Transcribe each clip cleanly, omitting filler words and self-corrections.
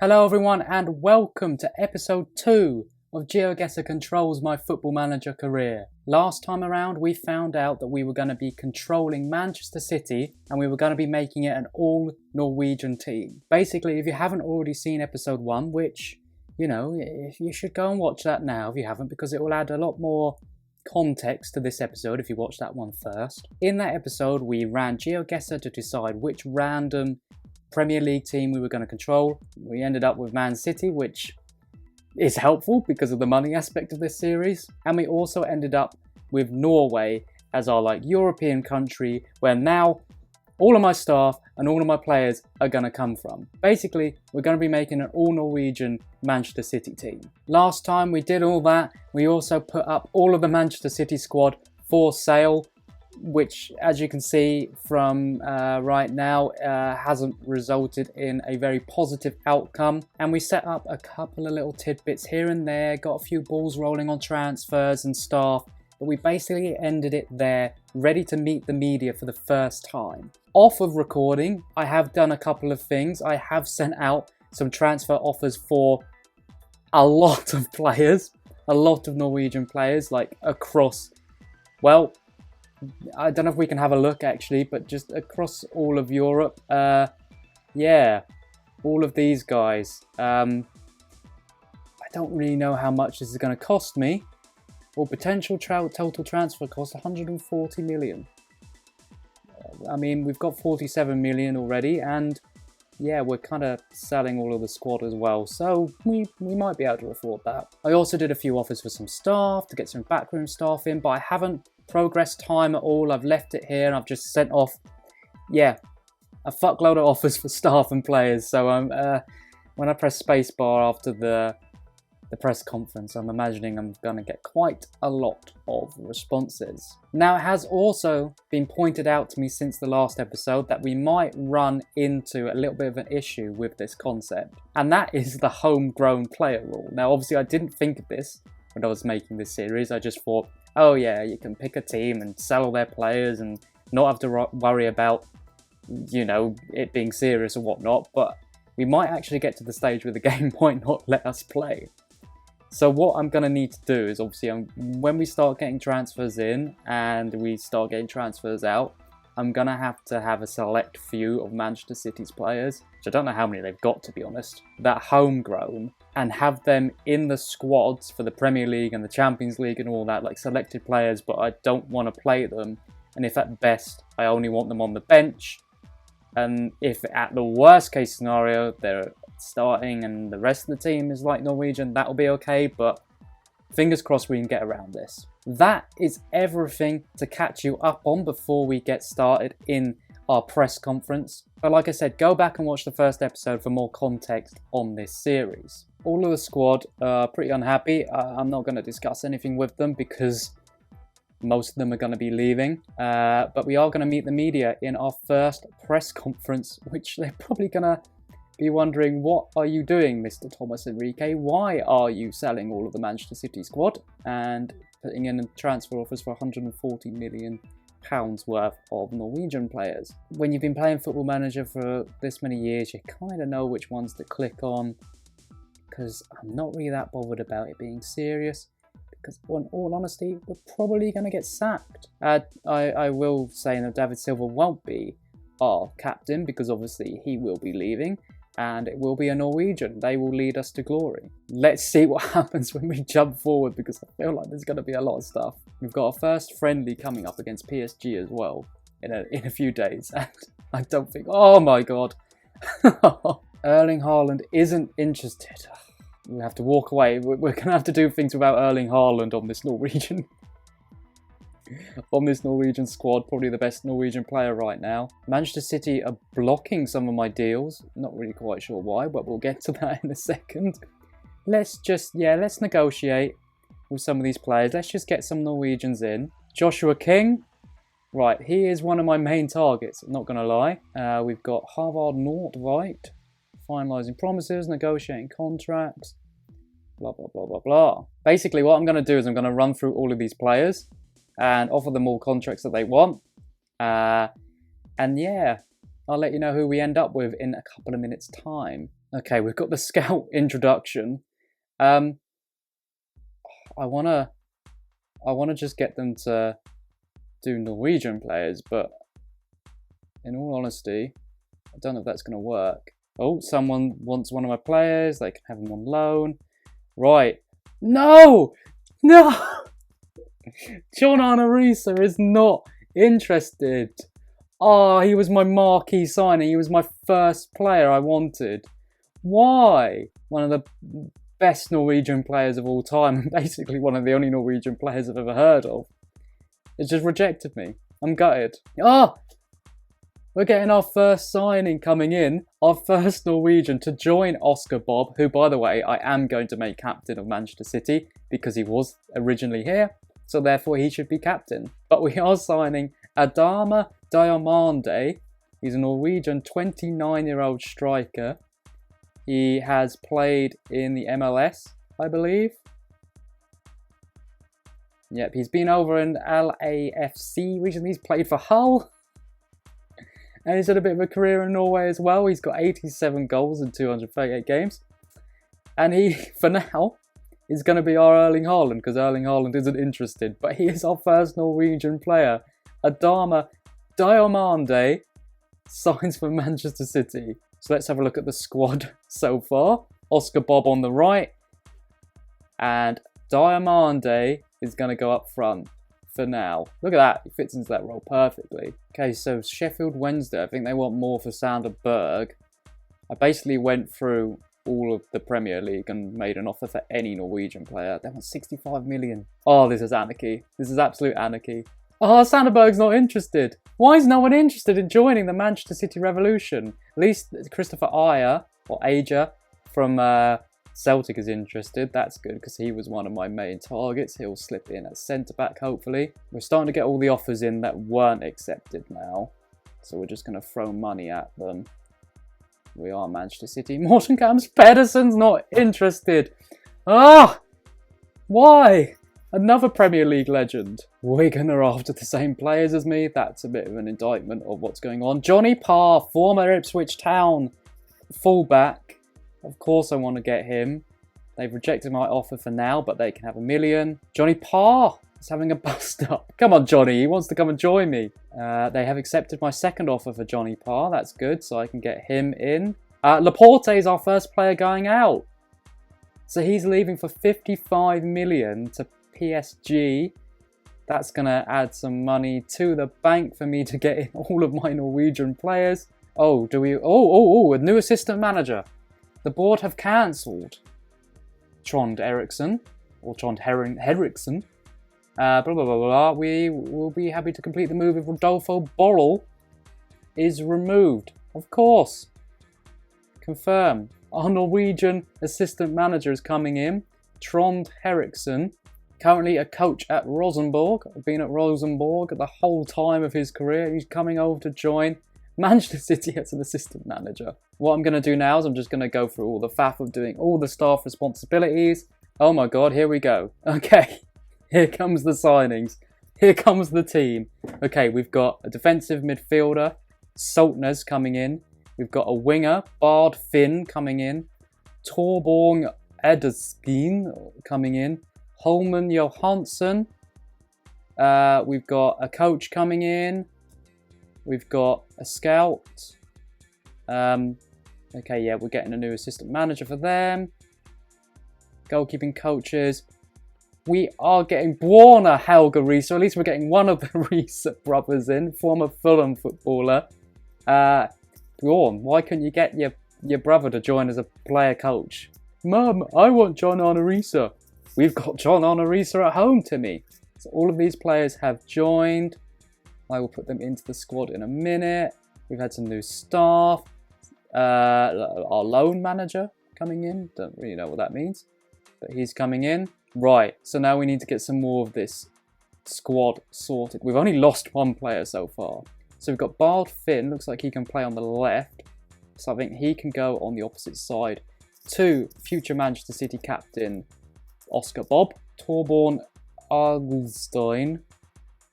Hello everyone and welcome to episode 2 of Geoguessr Controls My Football Manager Career. Last time around we found out that we were going to be controlling Manchester City and we were going to be making it an all Norwegian team. Basically, if you haven't already seen episode 1, which, you should go and watch that now if you haven't, because it will add a lot more context to this episode if you watch that one first. In that episode we ran Geoguessr to decide which random Premier League team we were going to control. We ended up with Man City, which is helpful because of the money aspect of this series. And we also ended up with Norway as our European country, where now all of my staff and all of my players are going to come from. Basically, we're going to be making an all Norwegian Manchester City team. Last time we did all that, we also put up all of the Manchester City squad for sale, which, as you can see from right now, hasn't resulted in a very positive outcome. And we set up a couple of little tidbits here and there, got a few balls rolling on transfers and stuff, but we basically ended it there, ready to meet the media for the first time. Off of recording, I have done a couple of things. I have sent out some transfer offers for a lot of players, a lot of Norwegian players, across, well, I don't know if we can have a look actually, but just across all of Europe. Yeah, all of these guys. I don't really know how much this is going to cost me. Well, potential total transfer cost 140 million. I mean, we've got 47 million already, and yeah, we're kind of selling all of the squad as well, so we might be able to afford that. I also did a few offers for some staff, to get some backroom staff in, but I haven't progressed time at all. I've left it here and I've just sent off, a fuckload of offers for staff and players. So when I press spacebar after the press conference, I'm imagining I'm going to get quite a lot of responses. Now, it has also been pointed out to me since the last episode that we might run into a little bit of an issue with this concept, and that is the homegrown player rule. Now, obviously, I didn't think of this when I was making this series. I just thought, oh yeah, you can pick a team and sell all their players and not have to worry about, it being serious or whatnot, but we might actually get to the stage where the game might not let us play. So what I'm going to need to do is, obviously, when we start getting transfers in and we start getting transfers out, I'm going to have a select few of Manchester City's players, which I don't know how many they've got, to be honest, that are homegrown, and have them in the squads for the Premier League and the Champions League and all that, like selected players, but I don't want to play them. And if at best, I only want them on the bench, and if at the worst case scenario, they're starting and the rest of the team is like Norwegian, that'll be okay, but fingers crossed we can get around this. That is everything to catch you up on before we get started in our press conference. But like I said, go back and watch the first episode for more context on this series. All of the squad are pretty unhappy. I'm not going to discuss anything with them because most of them are going to be leaving. But we are going to meet the media in our first press conference, which they're probably going to be wondering, what are you doing, Mr. Thomas Enrique? Why are you selling all of the Manchester City squad and putting in transfer offers for 140 million pounds worth of Norwegian players? When you've been playing Football Manager for this many years, you kind of know which ones to click on, because I'm not really that bothered about it being serious, because in all honesty, we're probably going to get sacked. I will say that David Silva won't be our captain, because obviously he will be leaving, and it will be a Norwegian. They will lead us to glory. Let's see what happens when we jump forward, because I feel like there's going to be a lot of stuff. We've got our first friendly coming up against PSG as well in a few days, and I don't think, oh my god, Erling Haaland isn't interested. We have to walk away. We're going to have to do things without Erling Haaland on this Norwegian squad, probably the best Norwegian player right now. Manchester City are blocking some of my deals. Not really quite sure why, but we'll get to that in a second. Let's negotiate with some of these players. Let's just get some Norwegians in. Joshua King, right, he is one of my main targets, I'm not going to lie. We've got Harvard Nordtveit, finalising promises, negotiating contracts, blah, blah, blah, blah, blah. Basically, what I'm going to do is I'm going to run through all of these players and offer them all contracts that they want. And yeah, I'll let you know who we end up with in a couple of minutes' time. Okay, we've got the scout introduction. I wanna just get them to do Norwegian players, but in all honesty, I don't know if that's gonna work. Oh, someone wants one of my players. They can have him on loan. Right. No! No! John Arnorisa is not interested. Oh, he was my marquee signing. He was my first player I wanted. Why? One of the best Norwegian players of all time, and basically one of the only Norwegian players I've ever heard of. It just rejected me. I'm gutted. Oh! We're getting our first signing coming in. Our first Norwegian to join Oscar Bob, who, by the way, I am going to make captain of Manchester City because he was originally here, so therefore he should be captain. But we are signing Adama Diomande. He's a Norwegian 29-year-old striker. He has played in the MLS, I believe. Yep, he's been over in LAFC recently. He's played for Hull. And he's had a bit of a career in Norway as well. He's got 87 goals in 238 games. And he, for now, is going to be our Erling Haaland, because Erling Haaland isn't interested. But he is our first Norwegian player. Adama Diomande signs for Manchester City. So let's have a look at the squad so far. Oscar Bob on the right. And Diomande is going to go up front for now. Look at that. He fits into that role perfectly. Okay, so Sheffield Wednesday. I think they want more for Sander Berg. I basically went through all of the Premier League and made an offer for any Norwegian player. They want 65 million. Oh, this is anarchy. This is absolute anarchy. Oh, Sanderberg's not interested. Why is no one interested in joining the Manchester City Revolution? At least Christopher Ayer, or Ager, from Celtic is interested. That's good, because he was one of my main targets. He'll slip in at centre-back, hopefully. We're starting to get all the offers in that weren't accepted now. So we're just going to throw money at them. We are Manchester City. Morten Kamps Pedersen's not interested. Ah! Why? Another Premier League legend. Wigan are after the same players as me. That's a bit of an indictment of what's going on. Johnny Parr, former Ipswich Town fullback. Of course I want to get him. They've rejected my offer for now, but they can have $1 million. Johnny Parr is having a bust up. Come on, Johnny. He wants to come and join me. They have accepted my second offer for Johnny Parr. That's good, so I can get him in. Laporte is our first player going out. So he's leaving for 55 million to PSG. That's going to add some money to the bank for me to get in all of my Norwegian players. Oh, do we... Oh, a new assistant manager. The board have cancelled Trond Eriksson, or Trond Henriksen. Blah, blah, blah, blah. We will be happy to complete the move if Rodolfo Borrell is removed. Of course. Confirm. Our Norwegian assistant manager is coming in. Trond Henriksen. Currently a coach at Rosenborg. Been at Rosenborg the whole time of his career. He's coming over to join Manchester City as an assistant manager. What I'm going to do now is I'm just going to go through all the faff of doing all the staff responsibilities. Oh my god, here we go. Okay, here comes the signings. Here comes the team. Okay, we've got a defensive midfielder, Saltners, coming in. We've got a winger, Bard Finn, coming in. Torborg Ederskin coming in. Holman Johansson. We've got a coach coming in. We've got a scout. Okay, yeah, we're getting a new assistant manager for them. Goalkeeping coaches. We are getting Bjorn Helge Riise. At least we're getting one of the Riise brothers in. Former Fulham footballer. Bjorn, why couldn't you get your brother to join as a player coach? Mum, I want John Arnorisa. We've got John Arnorisa at home, Timmy. So all of these players have joined. I will put them into the squad in a minute. We've had some new staff. Our loan manager coming in. Don't really know what that means, but he's coming in. Right, so now we need to get some more of this squad sorted. We've only lost one player so far. So we've got Bard Finn. Looks like he can play on the left. So I think he can go on the opposite side to future Manchester City captain Oscar Bob. Torborn Argulstein.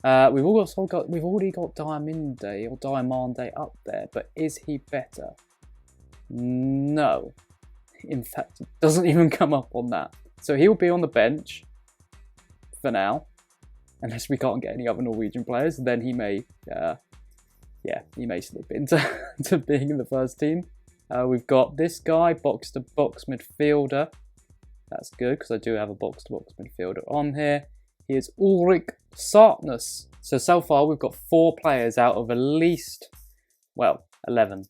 We've already got Diamande up there, but is he better? No. In fact, it doesn't even come up on that. So he'll be on the bench for now, unless we can't get any other Norwegian players. Then he may, he may slip into to being in the first team. We've got this guy, box-to-box midfielder. That's good, because I do have a box-to-box midfielder on here. He is Ulrik Sartnes. So far we've got 4 players out of at least, well, 11.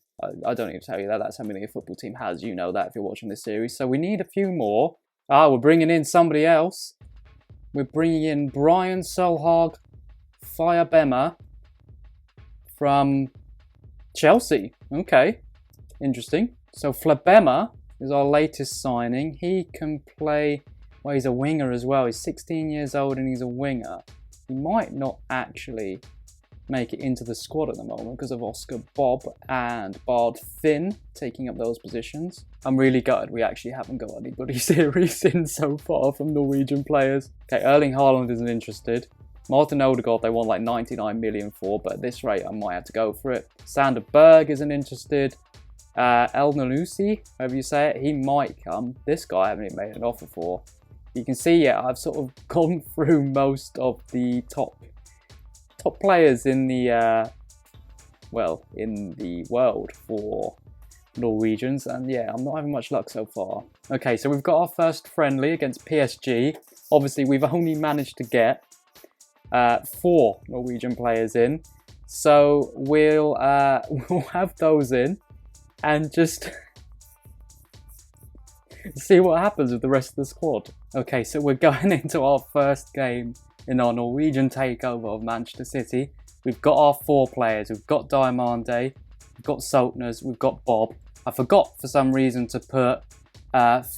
I don't need to tell you that. That's how many a football team has. You know that if you're watching this series. So we need a few more. We're bringing in somebody else. We're bringing in Brian Solhag Firebema from Chelsea. Okay, interesting. So Flabema is our latest signing. He can play, well, he's a winger as well. He's 16 years old and he's a winger. He might not actually make it into the squad at the moment because of Oscar Bob and Bard Finn taking up those positions. I'm really gutted we actually haven't got anybody serious in so far from Norwegian players. Okay, Erling Haaland isn't interested. Martin Odegaard they want like 99 million for, but at this rate I might have to go for it. Sander Berg isn't interested. El Nalusi, however you say it, he might come. This guy I haven't even made an offer for. You can see, I've sort of gone through most of the top players in the in the world for Norwegians, and I'm not having much luck so far. Okay, so we've got our first friendly against PSG. Obviously we've only managed to get 4 Norwegian players in, so we'll have those in and just see what happens with the rest of the squad. Okay, so we're going into our first game in our Norwegian takeover of Manchester City. We've got our 4 players. We've got Diamande, we've got Saltners, we've got Bob. I forgot for some reason to put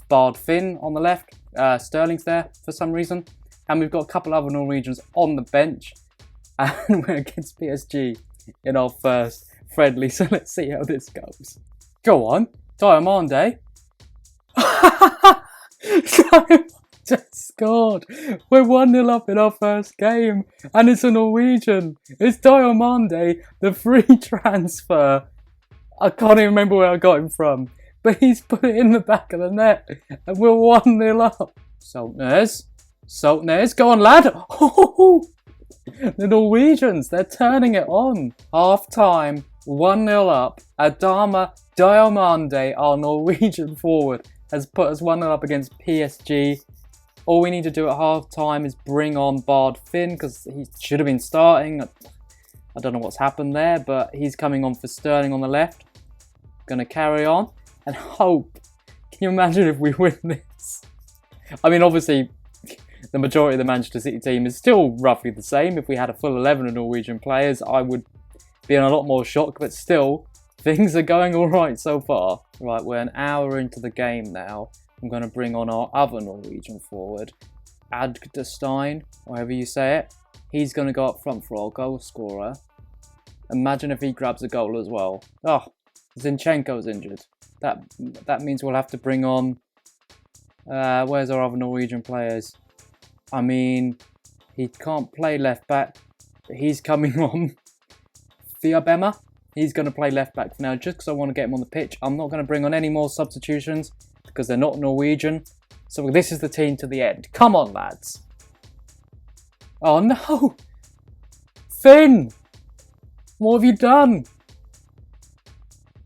Bard Finn on the left. Sterling's there for some reason. And we've got a couple other Norwegians on the bench. And we're against PSG in our first friendly. So let's see how this goes. Go on, Diamande. Just scored. We're 1-0 up in our first game, and it's a Norwegian. It's Diamande, the free transfer. I can't even remember where I got him from, but he's put it in the back of the net, and we're 1-0 up. Saltners, go on, lad. Oh, the Norwegians, they're turning it on. Half time, 1-0 up. Adama Diamande, our Norwegian forward, has put us 1-0 up against PSG. All we need to do at half time is bring on Bard Finn because he should have been starting. I don't know what's happened there, but he's coming on for Sterling on the left. Gonna carry on and hope. Can you imagine if we win this? I mean, obviously, the majority of the Manchester City team is still roughly the same. If we had a full 11 of Norwegian players, I would be in a lot more shock, but still, things are going all right so far. Right, we're an hour into the game now. I'm going to bring on our other Norwegian forward, Adgdestein, or however you say it. He's going to go up front for our goal scorer. Imagine if he grabs a goal as well. Oh, Zinchenko's injured. That means we'll have to bring on... where's our other Norwegian players? I mean, he can't play left back, but he's coming on. Fiabema, he's going to play left back for now, just because I want to get him on the pitch. I'm not going to bring on any more substitutions, because they're not Norwegian. So this is the team to the end. Come on, lads. Oh, no. Finn. What have you done?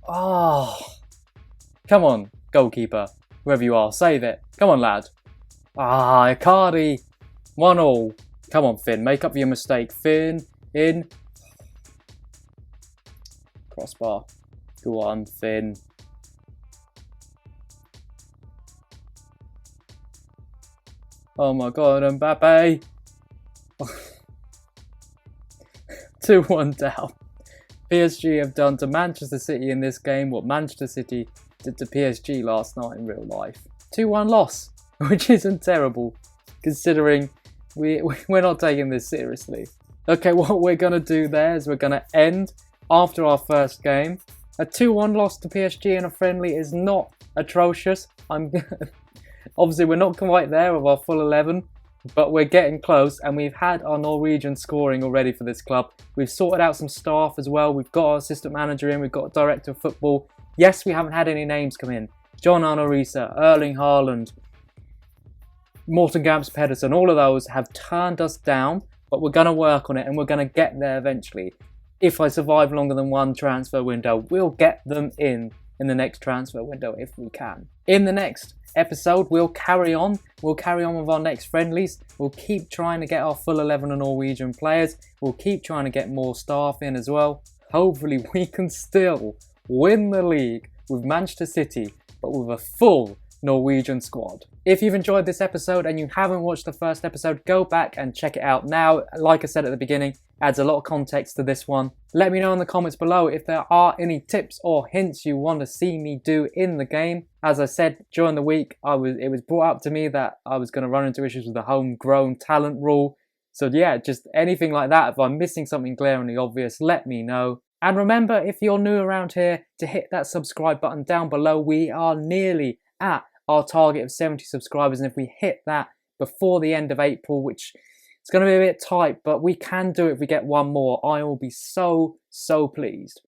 Oh. Come on, goalkeeper. Whoever you are, save it. Come on, lad. Icardi. 1-1. Come on, Finn. Make up for your mistake. Finn. In. Crossbar. Go on, Finn. Oh my god, Mbappe! 2-1 down. PSG have done to Manchester City in this game what Manchester City did to PSG last night in real life. 2-1 loss, which isn't terrible, considering we're not taking this seriously. Okay, what we're going to do there is we're going to end after our first game. A 2-1 loss to PSG in a friendly is not atrocious. Obviously, we're not quite there with our full 11, but we're getting close, and we've had our Norwegian scoring already for this club. We've sorted out some staff as well. We've got our assistant manager in. We've got a director of football. Yes, we haven't had any names come in, John Arnorisa, Erling Haaland, Morten Gamst Pedersen, all of those have turned us down, but we're going to work on it and we're going to get there eventually. If I survive longer than one transfer window, we'll get them in the next transfer window if we can. In the next episode, we'll carry on with our next friendlies. We'll keep trying to get our full 11 of Norwegian players. We'll keep trying to get more staff in as well. Hopefully we can still win the league with Manchester City, but with a full Norwegian squad. If you've enjoyed this episode and you haven't watched the first episode, go back and check it out now. Like I said at the beginning, adds a lot of context to this one. Let me know in the comments below if there are any tips or hints you want to see me do in the game. As I said during the week, it was brought up to me that I was going to run into issues with the homegrown talent rule. So yeah, just anything like that. If I'm missing something glaringly obvious, let me know. And remember, if you're new around here, to hit that subscribe button down below. We are nearly at our target of 70 subscribers, and if we hit that before the end of April, which is going to be a bit tight, but we can do it if we get one more, I will be so pleased.